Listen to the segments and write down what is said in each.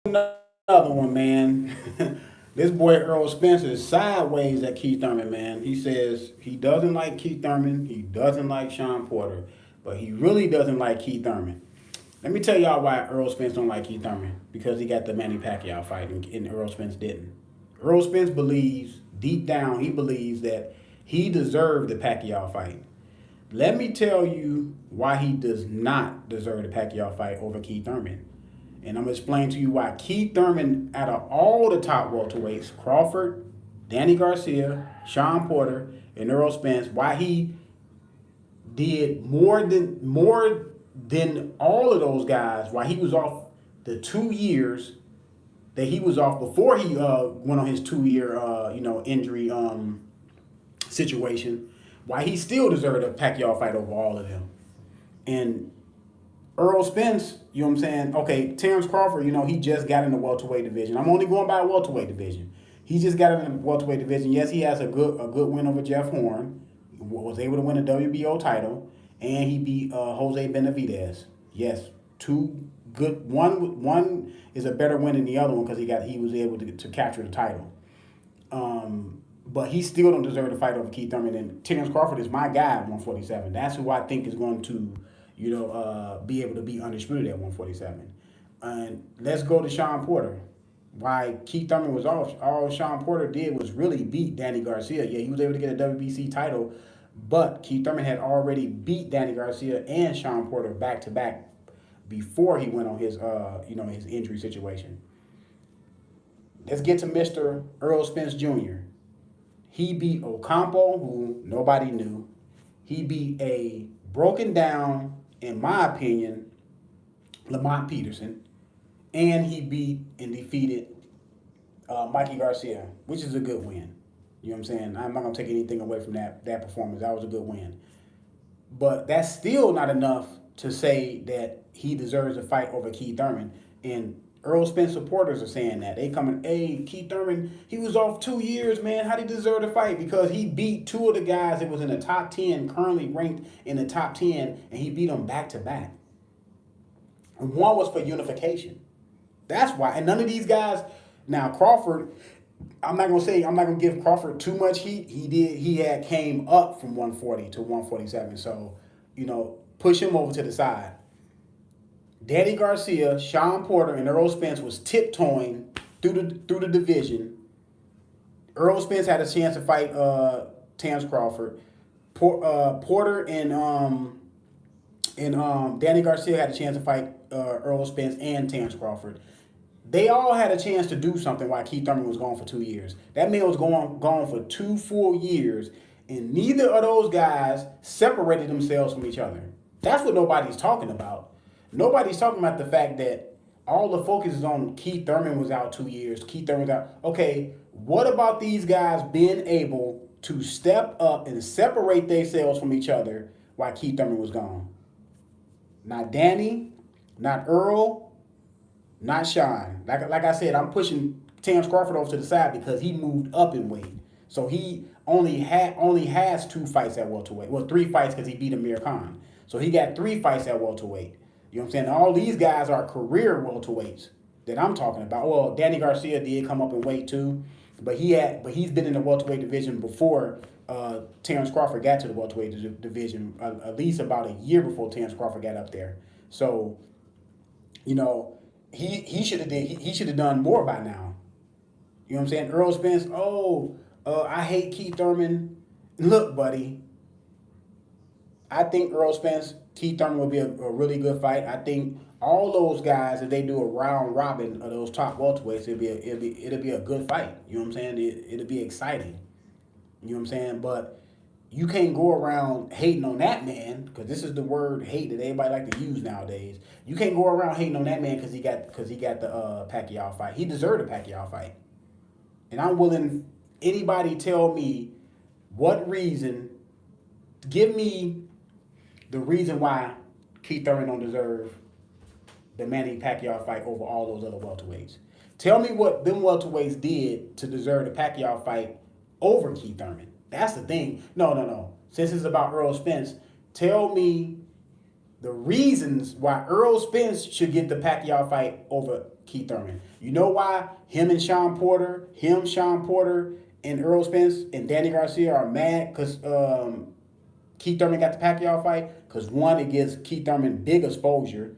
Another one, man. This boy Errol Spence is sideways at Keith Thurman, man. He says he doesn't like Keith Thurman, he doesn't like Sean Porter, but he really doesn't like Keith Thurman. Let me tell y'all why Errol Spence don't like Keith Thurman. Because he got the Manny Pacquiao fight and Errol Spence didn't. Errol Spence believes, deep down, he believes that he deserved the Pacquiao fight. Let me tell you why he does not deserve the Pacquiao fight over Keith Thurman. And I'm going to explain to you why Keith Thurman, out of all the top welterweights, Crawford, Danny Garcia, Sean Porter, and Errol Spence, why he did more than all of those guys, why he was off the 2 years that he was off before he went on his 2 year injury situation, why he still deserved a Pacquiao fight over all of them. And Errol Spence, you know what I'm saying? Okay, Terrence Crawford, he just got in the welterweight division. I'm only going by welterweight division. He just got in the welterweight division. Yes, he has a good win over Jeff Horn. Was able to win a WBO title, and he beat Jose Benavidez. Yes, two good. One is a better win than the other one because he was able to capture the title. But he still don't deserve to fight over Keith Thurman. And Terrence Crawford is my guy at 147. That's who I think is going to, be able to be undisputed at 147. And let's go to Sean Porter. Why Keith Thurman was off, all Sean Porter did was really beat Danny Garcia. Yeah, he was able to get a WBC title, but Keith Thurman had already beat Danny Garcia and Sean Porter back to back before he went on his injury situation. Let's get to Mr. Earl Spence Jr. He beat Ocampo, who nobody knew. He beat a broken down, in my opinion, Lamont Peterson. And he beat and defeated Mikey Garcia, which is a good win. You know what I'm saying? I'm not going to take anything away from that performance. That was a good win. But that's still not enough to say that he deserves a fight over Keith Thurman. And Earl Spence supporters are saying that. They coming, hey, Keith Thurman, he was off 2 years, man. How did he deserve to fight? Because he beat two of the guys that was in the top 10, currently ranked in the top 10, and he beat them back to back. And one was for unification. That's why. And none of these guys, now Crawford, I'm not gonna give Crawford too much heat. He had came up from 140 to 147. So, push him over to the side. Danny Garcia, Sean Porter, and Errol Spence was tiptoeing through the division. Errol Spence had a chance to fight Terrence Crawford. Porter and Danny Garcia had a chance to fight Errol Spence and Terrence Crawford. They all had a chance to do something while Keith Thurman was gone for 2 years. That man was gone for 2 full years, and neither of those guys separated themselves from each other. That's what nobody's talking about. Nobody's talking about the fact that all the focus is on Keith Thurman was out 2 years. Keith Thurman was out. Okay, what about these guys being able to step up and separate themselves from each other while Keith Thurman was gone? Not Danny, not Earl, not Sean. Like I said, I'm pushing Terrence Crawford off to the side because he moved up in weight. So he only has 2 fights at welterweight. Well, 3 fights because he beat Amir Khan. So he got 3 fights at welterweight. You know what I'm saying? All these guys are career welterweights that I'm talking about. Well, Danny Garcia did come up in weight too, but he's been in the welterweight division before Terrence Crawford got to the welterweight division, at least about a year before Terrence Crawford got up there. So, he should have done more by now. You know what I'm saying? Earl Spence, I hate Keith Thurman. Look, buddy, I think Earl Spence, Keith Thurman will be a really good fight. I think all those guys, if they do a round robin of those top welterweights, it'll be a good fight. You know what I'm saying? It'll be exciting. You know what I'm saying? But you can't go around hating on that man, because this is the word hate that everybody like to use nowadays. You can't go around hating on that man because he got the Pacquiao fight. He deserved a Pacquiao fight, and I'm willing. Anybody tell me what reason? Give me the reason why Keith Thurman don't deserve the Manny Pacquiao fight over all those other welterweights. Tell me what them welterweights did to deserve the Pacquiao fight over Keith Thurman. That's the thing. No. Since it's about Errol Spence, tell me the reasons why Errol Spence should get the Pacquiao fight over Keith Thurman. You know why Sean Porter, and Errol Spence and Danny Garcia are mad because Keith Thurman got the Pacquiao fight? Because one, it gives Keith Thurman big exposure.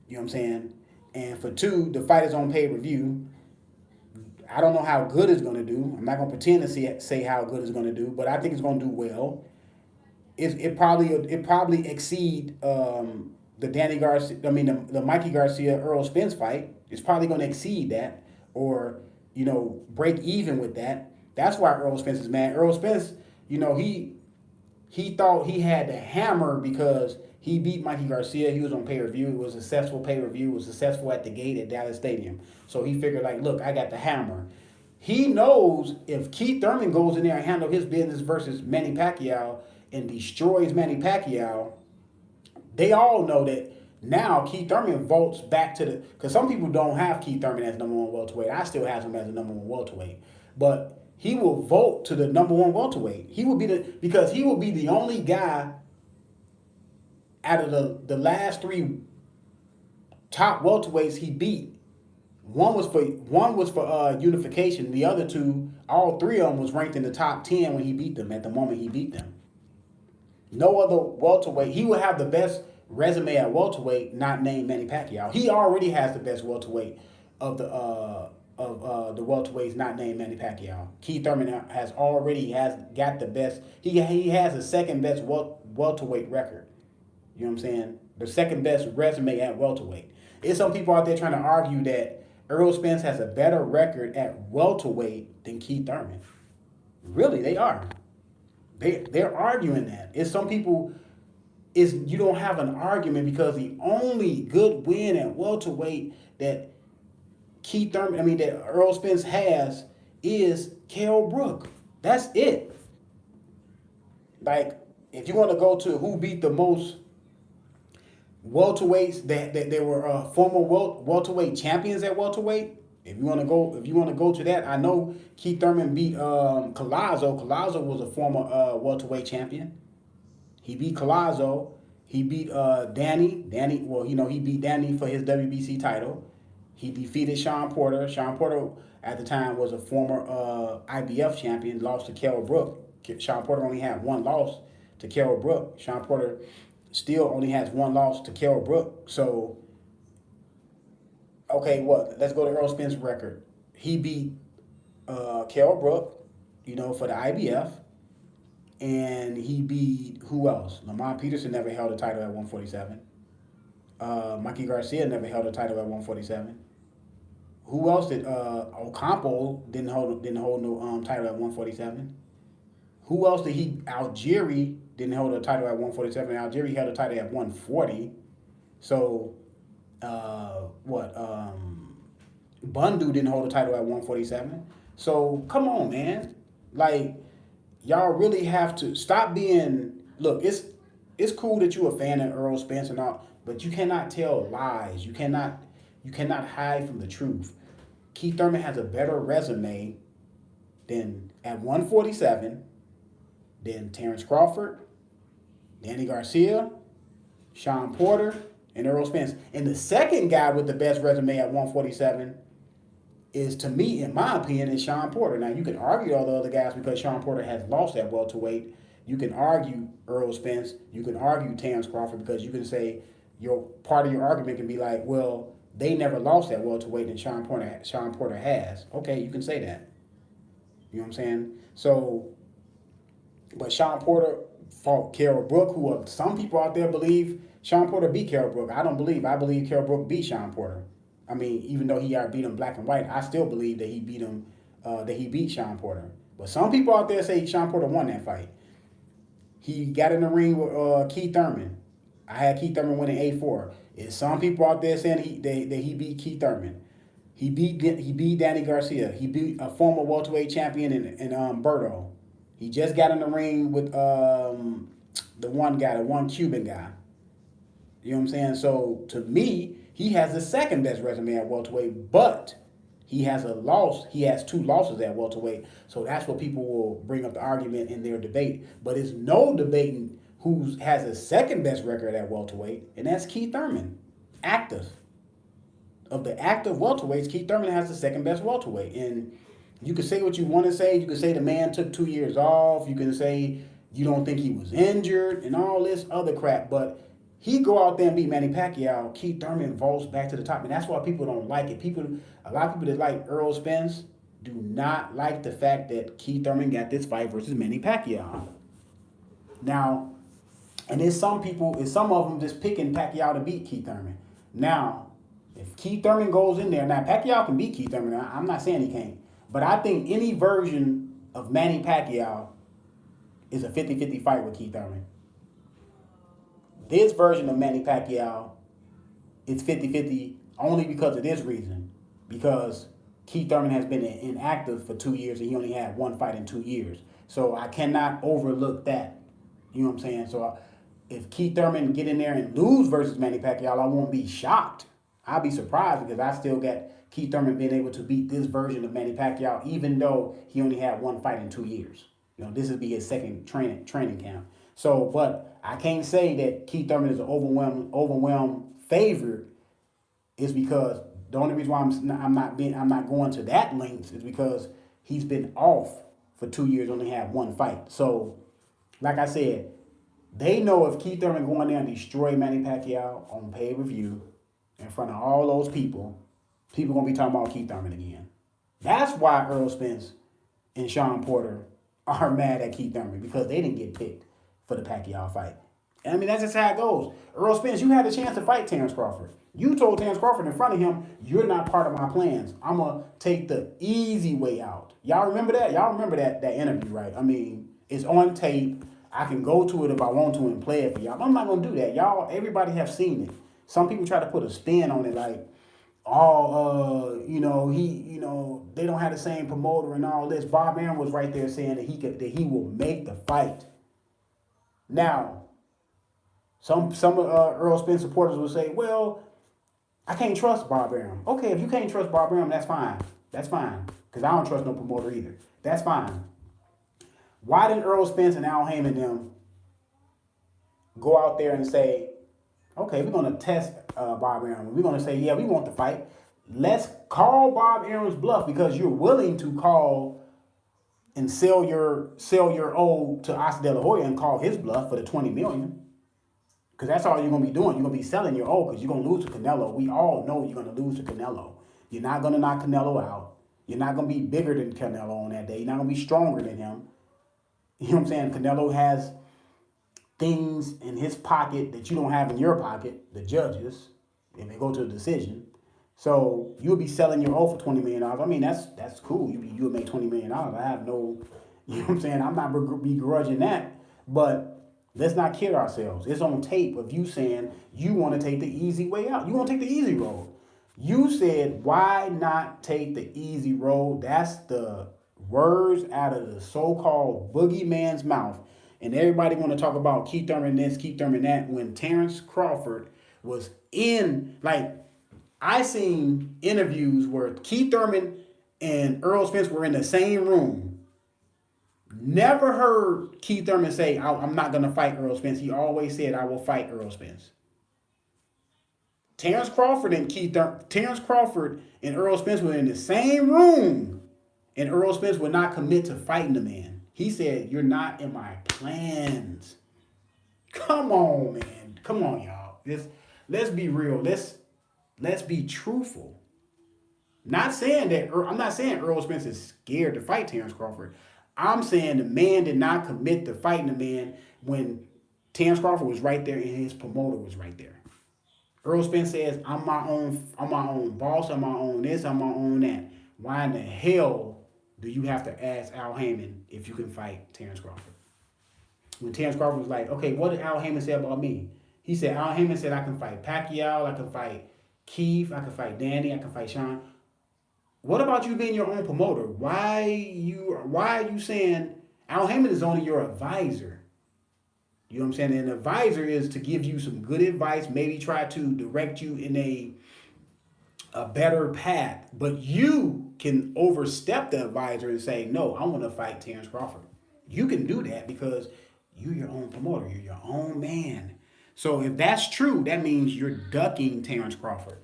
You know what I'm saying? And for two, the fight is on pay-per-view. I don't know how good it's going to do. I'm not going to pretend to say how good it's going to do, but I think it's going to do well. It probably exceed the Danny Garcia. I mean the Mikey Garcia Errol Spence fight. It's probably going to exceed that, or break even with that. That's why Errol Spence is mad. Errol Spence, he thought he had the hammer because he beat Mikey Garcia. He was on pay-per-view. It was a successful pay-per-view. It was successful at the gate at Dallas Stadium. So he figured, like, look, I got the hammer. He knows if Keith Thurman goes in there and handle his business versus Manny Pacquiao and destroys Manny Pacquiao, they all know that now Keith Thurman vaults back to the... Because some people don't have Keith Thurman as number one welterweight. I still have him as the number one welterweight. But he will vault to the number one welterweight. Because he will be the only guy out of the last three top welterweights he beat. One was for unification. The other two, all three of them was ranked in the top 10 when he beat them, at the moment he beat them. No other welterweight. He will have the best resume at welterweight, not named Manny Pacquiao. He already has the best welterweight of the welterweights not named Manny Pacquiao. Keith Thurman has got the best. He has the second best welterweight record. You know what I'm saying? The second best resume at welterweight. There's some people out there trying to argue that Errol Spence has a better record at welterweight than Keith Thurman. Really, they are. They're arguing that. It's some people. You don't have an argument because the only good win at welterweight that that Errol Spence has is Kell Brook. That's it. Like, if you want to go to who beat the most welterweights that they were former welterweight champions at welterweight. If you want to go to that, I know Keith Thurman beat Collazo. Collazo was a former welterweight champion. He beat Collazo. He beat Danny. He beat Danny for his WBC title. He defeated Sean Porter. Sean Porter at the time was a former IBF champion. Lost to Kell Brook. Sean Porter only had one loss to Kell Brook. Sean Porter still only has one loss to Kell Brook. So, okay, let's go to Errol Spence's record. He beat Kell Brook, for the IBF. And he beat, who else? Lamont Peterson never held a title at 147. Mikey Garcia never held a title at 147. Who else did? Ocampo didn't hold no title at 147. Who else did he? Algieri didn't hold a title at 147. Algieri held a title at 140. So, Bundu didn't hold a title at 147. So, come on, man. Like, y'all really have to stop being... Look, it's cool that you're a fan of Errol Spence and all, but you cannot tell lies. You cannot hide from the truth. Keith Thurman has a better resume than at 147 than Terrence Crawford, Danny Garcia, Sean Porter, and Errol Spence. And the second guy with the best resume at 147 is, to me, in my opinion, is Sean Porter. Now, you can argue all the other guys because Sean Porter has lost at welterweight. You can argue Errol Spence. You can argue Terrence Crawford because you can say part of your argument can be like, well, they never lost at welterweight and Sean Porter has. Okay, you can say that. You know what I'm saying? So, but Sean Porter fought Kell Brook, who some people out there believe Sean Porter beat Kell Brook. I don't believe. I believe Kell Brook beat Sean Porter. I mean, even though he beat him black and white, I still believe that he beat him, that he beat Sean Porter. But some people out there say Sean Porter won that fight. He got in the ring with Keith Thurman. I had Keith Thurman winning 8-4. There's some people out there saying that he beat Keith Thurman. He beat Danny Garcia. He beat a former welterweight champion in Berto. He just got in the ring with the one Cuban guy. You know what I'm saying? So, to me, he has the second best resume at welterweight, but he has a loss. He has 2 losses at welterweight. So that's what people will bring up the argument in their debate. But it's no debating who has the second best record at welterweight, and that's Keith Thurman, active. of the active welterweights, Keith Thurman has the second best welterweight. And you can say what you want to say. You can say the man took 2 years off. You can say you don't think he was injured and all this other crap. But he go out there and beat Manny Pacquiao. Keith Thurman vaults back to the top. And that's why people don't like it. A lot of people that like Errol Spence do not like the fact that Keith Thurman got this fight versus Manny Pacquiao. Now, and there's some of them just picking Pacquiao to beat Keith Thurman. Now, if Keith Thurman goes in there, now Pacquiao can beat Keith Thurman. I'm not saying he can't. But I think any version of Manny Pacquiao is a 50-50 fight with Keith Thurman. This version of Manny Pacquiao is 50-50 only because of this reason. Because Keith Thurman has been inactive for 2 years and he only had one fight in 2 years. So I cannot overlook that. You know what I'm saying? So if Keith Thurman get in there and lose versus Manny Pacquiao, I won't be shocked. I'll be surprised because I still got Keith Thurman being able to beat this version of Manny Pacquiao, even though he only had one fight in 2 years. You know, this will be his second training camp. So, but I can't say that Keith Thurman is an overwhelmed favorite. Is because the only reason why I'm not going to that length is because he's been off for 2 years, only had one fight. So, like I said, they know if Keith Thurman go in there and destroy Manny Pacquiao on pay-per-view in front of all those people gonna be talking about Keith Thurman again. That's why Errol Spence and Sean Porter are mad at Keith Thurman, because they didn't get picked for the Pacquiao fight. And I mean, that's just how it goes. Errol Spence, you had a chance to fight Terrence Crawford. You told Terrence Crawford in front of him, you're not part of my plans. I'm going to take the easy way out. Y'all remember that? Y'all remember that interview, right? I mean, it's on tape. I can go to it if I want to and play it for y'all. But I'm not going to do that. Y'all, everybody have seen it. Some people try to put a spin on it like, they don't have the same promoter and all this. Bob Arum was right there saying that he will make the fight. Now, some Errol Spence supporters will say, well, I can't trust Bob Arum. Okay, if you can't trust Bob Arum, that's fine. That's fine. Because I don't trust no promoter either. That's fine. Why didn't Errol Spence and Al Heyman them go out there and say, okay, we're going to test Bob Arum. We're going to say, yeah, we want the fight. Let's call Bob Arum's bluff, because you're willing to call and sell your ode to Oscar De La Hoya and call his bluff for the $20 million. Because that's all you're going to be doing. You're going to be selling your ode because you're going to lose to Canelo. We all know you're going to lose to Canelo. You're not going to knock Canelo out. You're not going to be bigger than Canelo on that day. You're not going to be stronger than him. You know what I'm saying? Canelo has things in his pocket that you don't have in your pocket, the judges, and they go to a decision. So you'll be selling your oath for $20 million. I mean, that's cool. You would make $20 million. I have no, you know what I'm saying? I'm not begrudging that. But let's not kid ourselves. It's on tape of you saying you want to take the easy way out. You want to take the easy road. You said, why not take the easy road? That's the words out of the so-called boogeyman's mouth. And everybody want to talk about Keith Thurman this, Keith Thurman that, when Terrence Crawford was in, like, I seen interviews where Keith Thurman and Errol Spence were in the same room. Never heard Keith Thurman say, I'm not going to fight Errol Spence. He always said, I will fight Errol Spence. Terrence Crawford and Errol Spence were in the same room, and Errol Spence would not commit to fighting the man. He said, you're not in my plans. Come on, man. Come on, y'all. Let's be real. Let's be truthful. I'm not saying Errol Spence is scared to fight Terrence Crawford. I'm saying the man did not commit to fighting the man when Terrence Crawford was right there and his promoter was right there. Errol Spence says, I'm my own boss, I'm my own this, I'm my own that. Why in the hell do you have to ask Al Heyman if you can fight Terrence Crawford? When Terrence Crawford was like, okay, what did Al Heyman say about me? He said, Al Heyman said I can fight Pacquiao, I can fight Keith, I can fight Danny, I can fight Sean. What about you being your own promoter? Why are you saying Al Heyman is only your advisor? You know what I'm saying? An advisor is to give you some good advice, maybe try to direct you in a better path. But you can overstep the advisor and say, no, I want to fight Terrence Crawford. You can do that because you're your own promoter. You're your own man. So if that's true, that means you're ducking Terrence Crawford.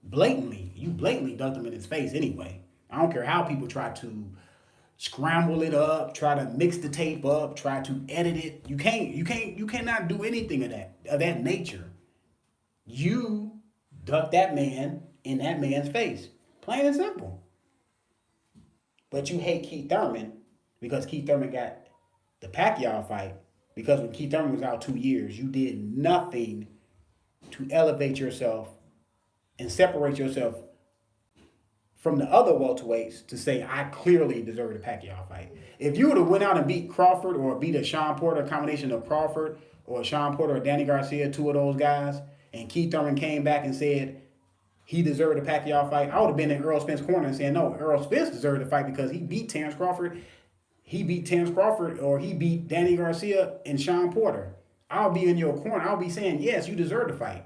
You blatantly dunked him in his face anyway. I don't care how people try to scramble it up, try to mix the tape up, try to edit it. You cannot do anything of that nature. You ducked that man in that man's face. Plain and simple. But you hate Keith Thurman because Keith Thurman got the Pacquiao fight. Because when Keith Thurman was out 2 years, you did nothing to elevate yourself and separate yourself from the other welterweights to say I clearly deserve the Pacquiao fight. If you would have went out and beat Crawford or beat a Sean Porter, a combination of Crawford or Sean Porter or Danny Garcia, two of those guys, and Keith Thurman came back and said he deserved a Pacquiao fight, I would have been in Errol Spence's corner and saying no, Errol Spence deserved the fight because he beat Terrence Crawford. He beat Terrence Crawford or he beat Danny Garcia and Sean Porter. I'll be in your corner. I'll be saying, yes, you deserve the fight.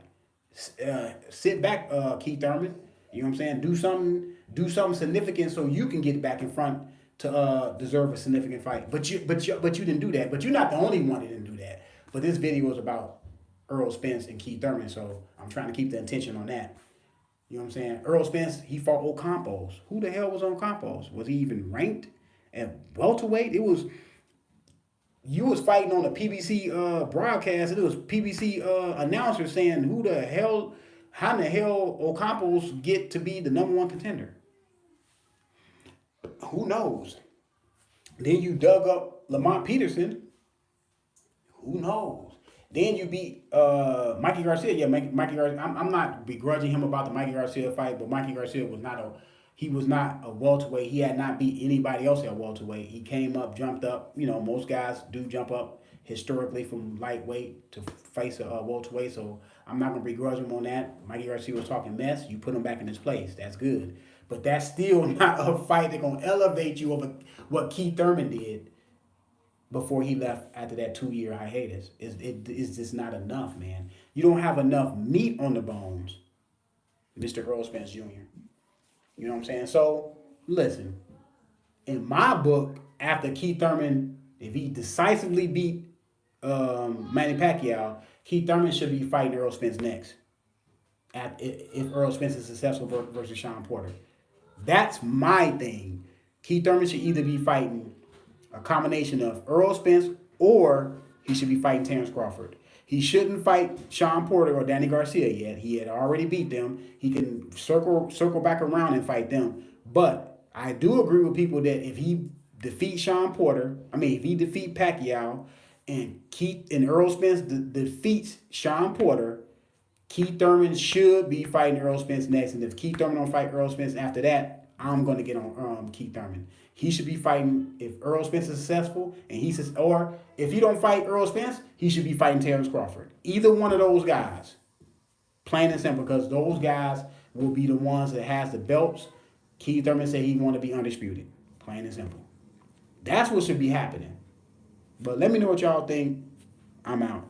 Sit back, Keith Thurman. You know what I'm saying? Do something significant so you can get back in front to deserve a significant fight. But you didn't do that. But you're not the only one that didn't do that. But this video is about Errol Spence and Keith Thurman, so I'm trying to keep the attention on that. You know what I'm saying? Errol Spence, he fought Ocampos. Who the hell was on Campos? Was he even ranked at welterweight? You was fighting on a PBC broadcast, and it was PBC announcer saying how in the hell Ocampos get to be the #1 contender? Who knows? Then you dug up Lamont Peterson. Who knows? Then you beat Mikey Garcia. Yeah, Mikey Garcia. I'm not begrudging him about the Mikey Garcia fight, but Mikey Garcia was not a welterweight. He had not beat anybody else at welterweight. He came up, jumped up. You know, most guys do jump up historically from lightweight to face a welterweight. So I'm not going to begrudge him on that. Mikey Garcia was talking mess. You put him back in his place. That's good. But that's still not a fight that's going to elevate you over what Keith Thurman did before he left after that 2-year hiatus. It's just not enough, man. You don't have enough meat on the bones, Mr. Errol Spence Jr. You know what I'm saying? So, listen. In my book, after Keith Thurman, if he decisively beat Manny Pacquiao, Keith Thurman should be fighting Errol Spence next. If Errol Spence is successful versus Sean Porter. That's my thing. Keith Thurman should either be fighting a combination of Errol Spence or he should be fighting Terrence Crawford. He shouldn't fight Sean Porter or Danny Garcia yet. He had already beat them. He can circle back around and fight them. But I do agree with people that if he defeats if he defeats Pacquiao and Errol Spence defeats Sean Porter, Keith Thurman should be fighting Errol Spence next. And if Keith Thurman don't fight Errol Spence after that, I'm going to get on Keith Thurman. He should be fighting, if Errol Spence is successful, or if he don't fight Errol Spence, he should be fighting Terrence Crawford. Either one of those guys. Plain and simple, because those guys will be the ones that has the belts. Keith Thurman said he want to be undisputed. Plain and simple. That's what should be happening. But let me know what y'all think. I'm out.